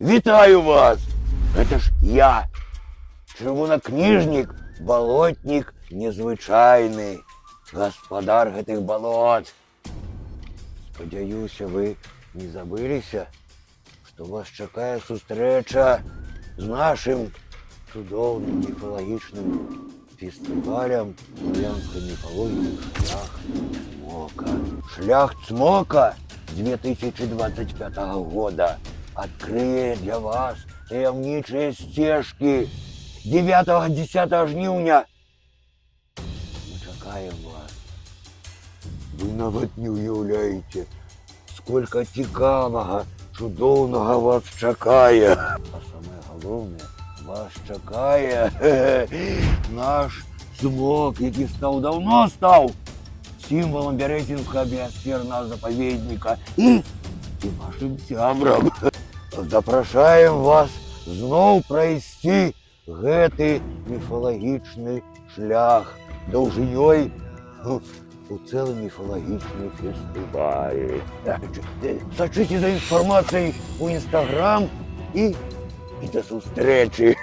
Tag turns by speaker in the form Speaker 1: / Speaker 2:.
Speaker 1: Вітаю вас! Гэта ж я, чырвонакніжнік, балотнік незвычайны, гаспадар гэтых балот. Спадзяюся, вы не забыліся, што вас чакае сустрэча з нашым цудоўным міфалагічным фестывалем славянскай міфалогіі «Шлях Цмока». «Шлях Цмока» 2025 года открые для вас таямнічыя сцежкі 9-10 жніўня. Мы чакаем вас. Вы нават не уяўляеце, сколько цікавага, цудоўнага вас чакае. А самае галоўнае, вас чакае наш Цмок, які даўно стаў сімвалам бярэзінскага біасфернага запаведніка і вашым сябрам. Запрашаем вас зноў прайсці гэты міфалагічны шлях даўжынёй у цэлы міфалагічны фестываль. Сачыце за інфармацыяй у Інстаграм і да сустрэчы.